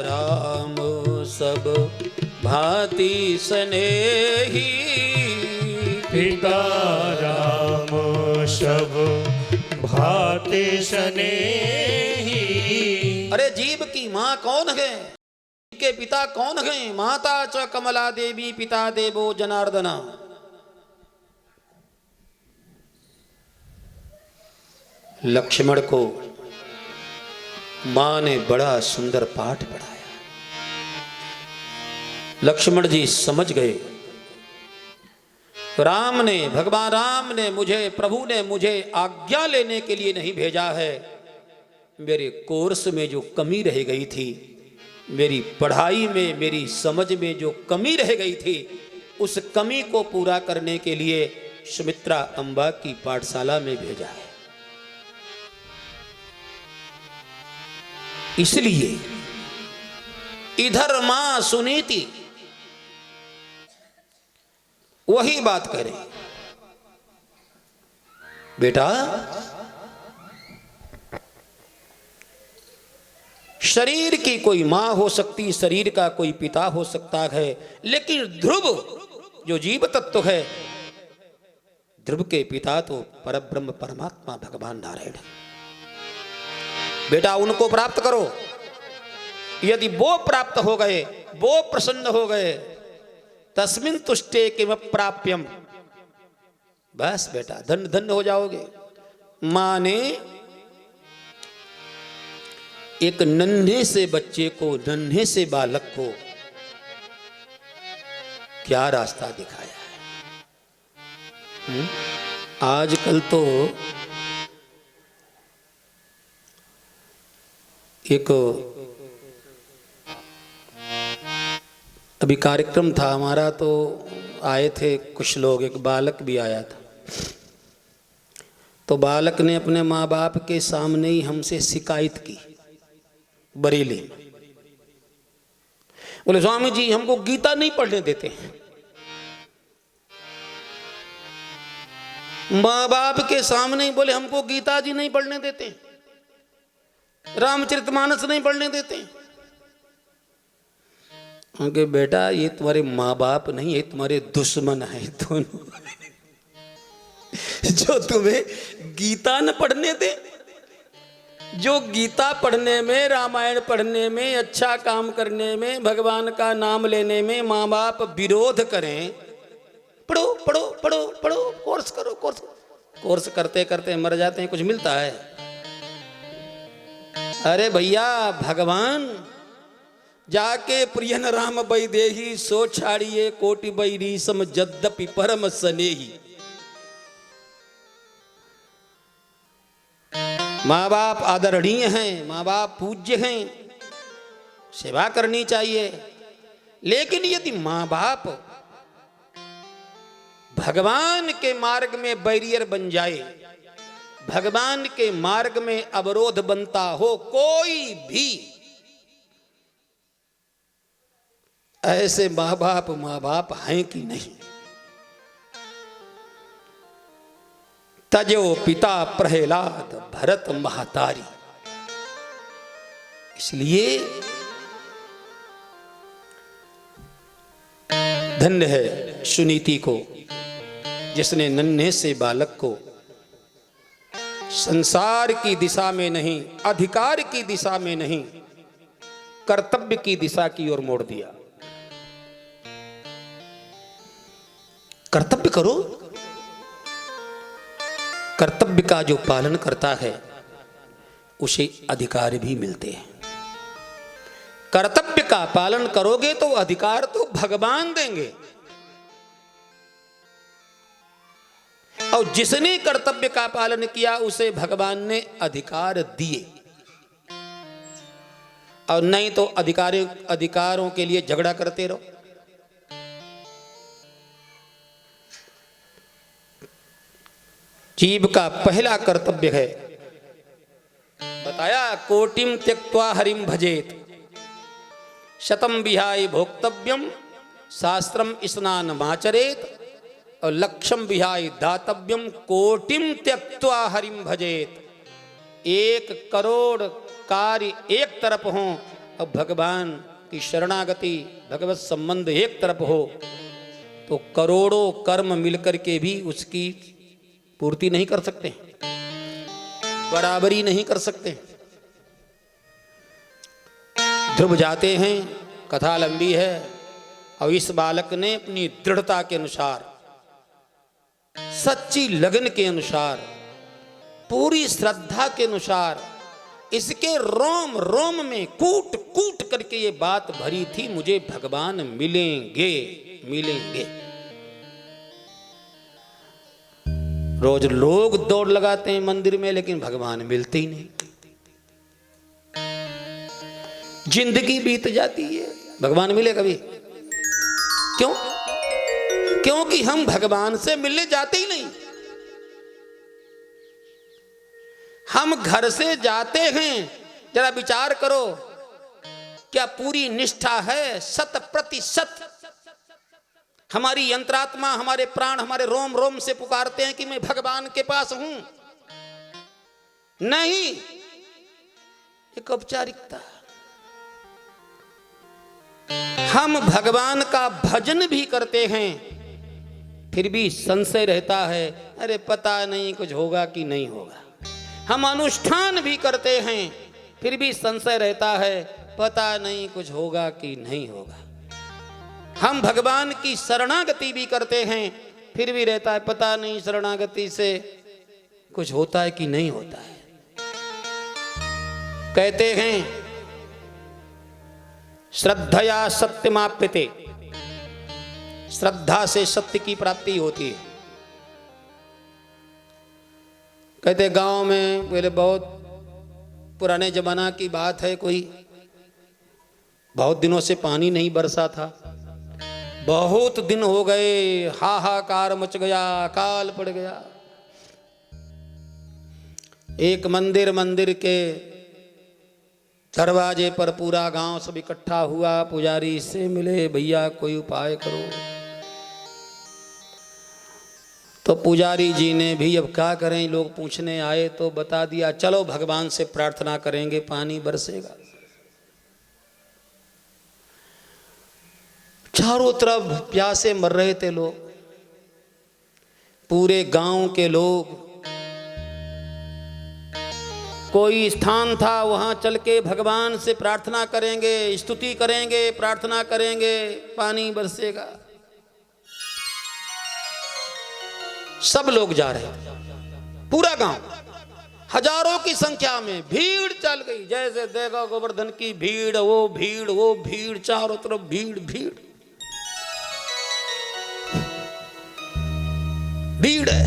राम सब भांति स्नेही, पिता राम सब भांति स्नेही। अरे जीव की मां कौन है? के पिता कौन है? माता च कमला देवी, पिता देवो जनार्दना। लक्ष्मण को मां ने बड़ा सुंदर पाठ पढ़ाया। लक्ष्मण जी समझ गए, राम ने, भगवान राम ने मुझे, प्रभु ने मुझे आज्ञा लेने के लिए नहीं भेजा है। मेरे कोर्स में जो कमी रह गई थी, मेरी पढ़ाई में, मेरी समझ में जो कमी रह गई थी, उस कमी को पूरा करने के लिए सुमित्रा अंबा की पाठशाला में भेजा है। इसलिए इधर मां सुनीति वही बात करे, बेटा शरीर की कोई मां हो सकती, शरीर का कोई पिता हो सकता है, लेकिन ध्रुव जो जीव तत्व है, ध्रुव के पिता तो परब्रह्म परमात्मा भगवान नारायण है। बेटा उनको प्राप्त करो। यदि वो प्राप्त हो गए, वो प्रसन्न हो गए, तस्मिन तुष्टे किम प्राप्यम, बस बेटा धन्य धन्य हो जाओगे। मां ने एक नन्हे से बच्चे को, नन्हे से बालक को क्या रास्ता दिखाया है। आजकल तो एक अभी कार्यक्रम था हमारा, तो आए थे कुछ लोग, एक बालक भी आया था। तो बालक ने अपने माँ बाप के सामने ही हमसे शिकायत की बरेली में। बोले स्वामी जी हमको गीता नहीं पढ़ने देते। माँ बाप के सामने ही बोले हमको गीता जी नहीं पढ़ने देते, रामचरितमानस नहीं पढ़ने देते। उनके बेटा ये तुम्हारे माँ बाप नहीं, ये तुम्हारे दुश्मन हैं दोनों जो तुम्हें गीता न पढ़ने दे। जो गीता पढ़ने में, रामायण पढ़ने में, अच्छा काम करने में, भगवान का नाम लेने में माँ बाप विरोध करें, पढ़ो पढ़ो पढ़ो पढ़ो, कोर्स करो, कोर्स करते करते मर जाते हैं, कुछ मिलता है। अरे भैया भगवान जाके प्रियन राम बई देही, सो छाड़िए कोटि बई रीसम जद्यपि परम स्नेही। माँ बाप आदरणीय हैं, माँ बाप पूज्य हैं, सेवा करनी चाहिए। लेकिन यदि माँ बाप भगवान के मार्ग में बैरियर बन जाए, भगवान के मार्ग में अवरोध बनता हो, कोई भी ऐसे माँ बाप हैं कि नहीं। तजो पिता प्रहलाद भरत महतारी। इसलिए धन्य है सुनीति को, जिसने नन्हे से बालक को संसार की दिशा में नहीं, अधिकार की दिशा में नहीं, कर्तव्य की दिशा की ओर मोड़ दिया। कर्तव्य करो। कर्तव्य का जो पालन करता है उसे अधिकार भी मिलते हैं। कर्तव्य का पालन करोगे तो अधिकार तो भगवान देंगे, और जिसने कर्तव्य का पालन किया उसे भगवान ने अधिकार दिए। और नहीं तो अधिकारों के लिए झगड़ा करते रहो। जीव का पहला कर्तव्य है, बताया, कोटिम त्यक्त्वा हरिम भजेत, शतम विहाय भोक्तव्यम, शास्त्रम स्नानमाचरेत, और लक्ष्यम विहाय दातव्यम, कोटिम त्यक्त्वा हरिम भजेत। 1 करोड़ कार्य एक तरफ हो और भगवान की शरणागति, भगवत संबंध एक तरफ हो, तो करोड़ों कर्म मिलकर के भी उसकी पूर्ति नहीं कर सकते, बराबरी नहीं कर सकते। ध्रुव जाते हैं, कथा लंबी है, और इस बालक ने अपनी दृढ़ता के अनुसार, सच्ची लगन के अनुसार, पूरी श्रद्धा के अनुसार, इसके रोम रोम में कूट कूट करके ये बात भरी थी, मुझे भगवान मिलेंगे मिलेंगे। रोज लोग दौड़ लगाते हैं मंदिर में, लेकिन भगवान मिलते ही नहीं। जिंदगी बीत जाती है, भगवान मिले कभी? क्यों? क्योंकि हम भगवान से मिलने जाते ही नहीं। हम घर से जाते हैं, जरा विचार करो, क्या पूरी निष्ठा है? 100%। हमारी अंतरात्मा, हमारे प्राण, हमारे रोम रोम से पुकारते हैं कि मैं भगवान के पास हूं। नहीं, एक औपचारिकता। हम भगवान का भजन भी करते हैं, फिर भी संशय रहता है, अरे पता नहीं कुछ होगा कि नहीं होगा। हम अनुष्ठान भी करते हैं, फिर भी संशय रहता है, पता नहीं कुछ होगा कि नहीं होगा। हम भगवान की शरणागति भी करते हैं, फिर भी रहता है, पता नहीं शरणागति से कुछ होता है कि नहीं होता है। कहते हैं श्रद्धया सत्यमाप्यते, श्रद्धा से सत्य की प्राप्ति होती है। कहते गांव में पहले, बहुत पुराने जमाना की बात है, कोई बहुत दिनों से पानी नहीं बरसा था, बहुत दिन हो गए, हाहाकार मच गया, अकाल पड़ गया। एक मंदिर के दरवाजे पर पूरा गांव सब इकट्ठा हुआ, पुजारी से मिले, भैया कोई उपाय करो। तो पुजारी जी ने भी, अब क्या करें, लोग पूछने आए तो बता दिया, चलो भगवान से प्रार्थना करेंगे, पानी बरसेगा। चारों तरफ प्यासे मर रहे थे लोग, पूरे गांव के लोग। कोई स्थान था वहां चल के भगवान से प्रार्थना करेंगे, स्तुति करेंगे, प्रार्थना करेंगे, पानी बरसेगा। सब लोग जा रहे, पूरा गांव, हजारों की संख्या में भीड़ चल गई। जैसे देखो गोवर्धन की भीड़, वो भीड़, चारों तरफ भीड़ है।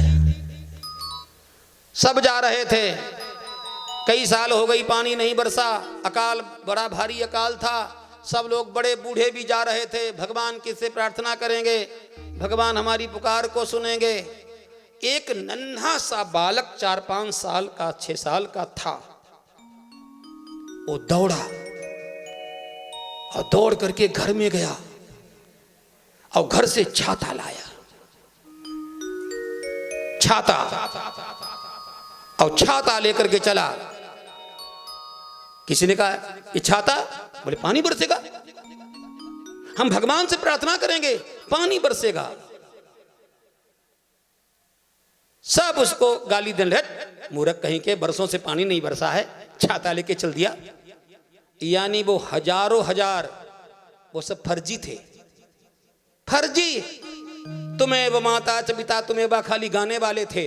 सब जा रहे थे। कई साल हो गई पानी नहीं बरसा, अकाल, बड़ा भारी अकाल था। सब लोग बड़े बूढ़े भी जा रहे थे, भगवान किससे प्रार्थना करेंगे, भगवान हमारी पुकार को सुनेंगे। एक नन्हा सा बालक 4-5 साल का, 6 साल का था, वो दौड़ा और दौड़ करके घर में गया और घर से छाता लाया, छाता, और छाता लेकर के चला। किसी ने कहा ये छाता, बोले पानी बरसेगा, हम भगवान से प्रार्थना करेंगे, पानी बरसेगा। सब उसको गाली देने लगे, मूर्ख कहीं के, बरसों से पानी नहीं बरसा है, छाता लेके चल दिया। यानी वो हजारों हजार, वो सब फर्जी थे, फर्जी। तुम्हें वो माता च पिता तुम्हें वो खाली गाने वाले थे।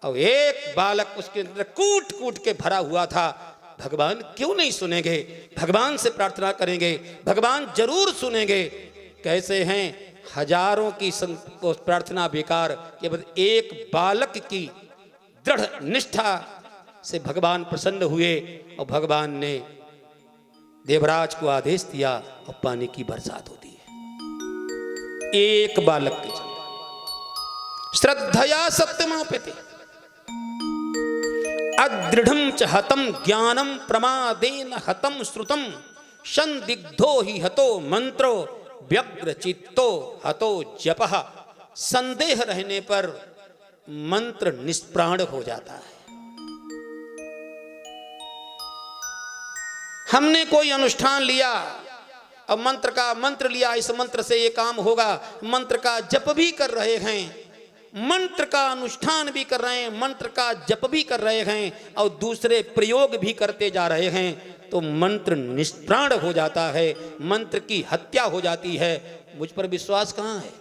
और एक बालक उसके अंदर कूट कूट के भरा हुआ था। भगवान क्यों नहीं सुनेंगे, भगवान से प्रार्थना करेंगे, भगवान जरूर सुनेंगे। कैसे हैं, हजारों की प्रार्थना बेकार, केवल एक बालक की दृढ़ निष्ठा से भगवान प्रसन्न हुए और भगवान ने देवराज को आदेश दिया और पानी की बरसात होती है। एक बालक की श्रद्धया सत्यमाप्यते, अदृढ़ं च हतं ज्ञानं प्रमादेन हतं श्रुतं, संदिग्धो हि हतो मंत्रो व्यग्र चित्तो हतो जपः। संदेह रहने पर मंत्र निष्प्राण हो जाता है। हमने कोई अनुष्ठान लिया, अब मंत्र लिया, इस मंत्र से ये काम होगा, मंत्र का जप भी कर रहे हैं, मंत्र का अनुष्ठान भी कर रहे हैं, मंत्र का जप भी कर रहे हैं और दूसरे प्रयोग भी करते जा रहे हैं, तो मंत्र निष्प्राण हो जाता है, मंत्र की हत्या हो जाती है। मुझ पर विश्वास कहां है?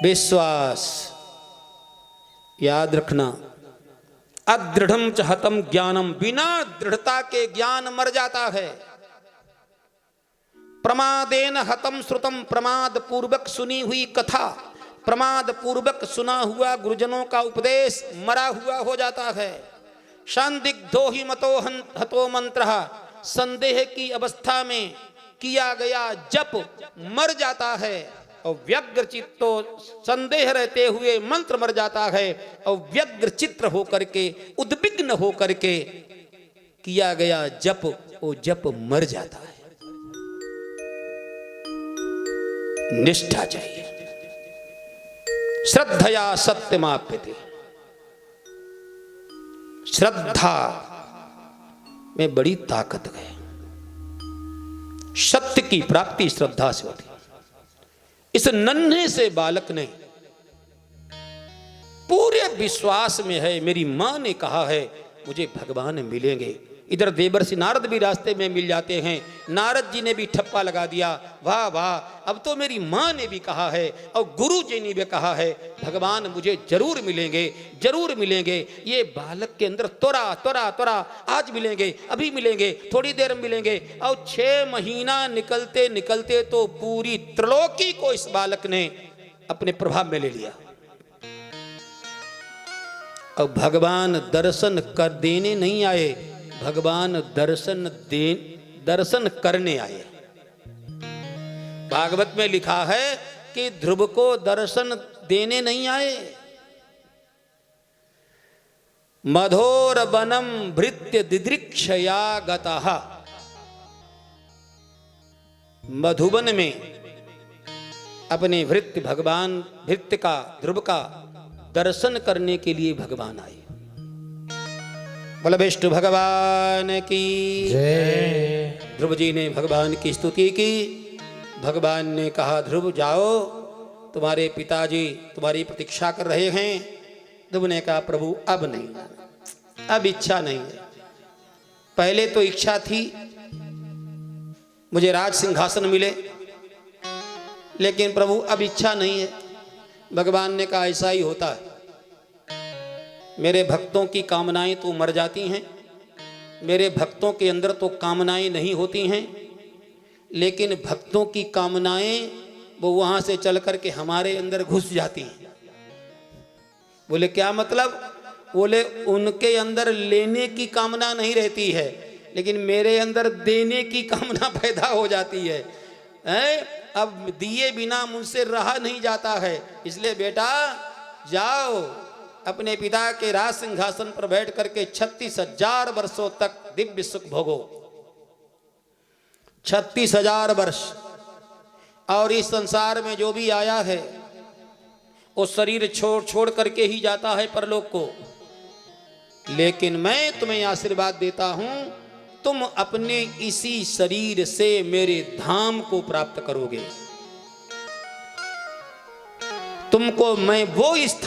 विश्वास याद रखना। अदृढ़ं च हतं ज्ञानम, बिना दृढ़ता के ज्ञान मर जाता है। प्रमादेन हतं श्रुतम, प्रमाद पूर्वक सुनी हुई कथा, प्रमाद पूर्वक सुना हुआ गुरुजनों का उपदेश मरा हुआ हो जाता है। संदिग्धो ही मतो हतो मंत्र, संदेह की अवस्था में किया गया जप मर जाता है। और व्यग्र चित्तो, संदेह रहते हुए मंत्र मर जाता है। और व्यग्र चित्र होकर के, उद्विग्न होकर के किया गया जप, वो जप मर जाता है। निष्ठा चाहिए। श्रद्धया सत्यमाप्यते, श्रद्धा में बड़ी ताकत है। सत्य की प्राप्ति श्रद्धा से होती है। इस नन्हे से बालक ने पूरे विश्वास में है, मेरी मां ने कहा है मुझे भगवान मिलेंगे। इधर देवर्षि नारद भी रास्ते में मिल जाते हैं। नारद जी ने भी ठप्पा लगा दिया, वाह वाह, अब तो मेरी मां ने भी कहा है और गुरु जी ने भी कहा है भगवान मुझे जरूर मिलेंगे, जरूर मिलेंगे। ये बालक के अंदर त्वरा त्वरा त्वरा, आज मिलेंगे, अभी मिलेंगे, थोड़ी देर में मिलेंगे। और 6 महीना निकलते निकलते तो पूरी त्रिलोकी को इस बालक ने अपने प्रभाव में ले लिया। और भगवान दर्शन कर देने नहीं आए, भगवान दर्शन करने आए। भागवत में लिखा है कि ध्रुव को दर्शन देने नहीं आए। मधोर वनम भृत्य दिदृक्षया गतः, मधुबन में अपने भृत्य भगवान भृत्य का ध्रुव का दर्शन करने के लिए भगवान आए। बोला विष्णु भगवान की जय। ध्रुव जी ने भगवान की स्तुति की। भगवान ने कहा ध्रुव जाओ, तुम्हारे पिताजी तुम्हारी प्रतीक्षा कर रहे हैं। ध्रुव ने कहा प्रभु अब नहीं, अब इच्छा नहीं है। पहले तो इच्छा थी मुझे राज सिंहासन मिले, लेकिन प्रभु अब इच्छा नहीं है। भगवान ने कहा ऐसा ही होता है, मेरे भक्तों की कामनाएं तो मर जाती हैं, मेरे भक्तों के अंदर तो कामनाएं नहीं होती हैं, लेकिन भक्तों की कामनाएं वो वहां से चल करके हमारे अंदर घुस जाती हैं। बोले क्या मतलब? बोले उनके अंदर लेने की कामना नहीं रहती है, लेकिन मेरे अंदर देने की कामना पैदा हो जाती है। अब दिए बिना मुझसे रहा नहीं जाता है, इसलिए बेटा जाओ अपने पिता के राज सिंहासन पर बैठ करके 36,000 वर्षों तक दिव्य सुख भोगो। 36,000 वर्ष। और इस संसार में जो भी आया है वो शरीर छोड़ करके ही जाता है परलोक को। लेकिन मैं तुम्हें आशीर्वाद देता हूं, तुम अपने इसी शरीर से मेरे धाम को प्राप्त करोगे। तुमको मैं वो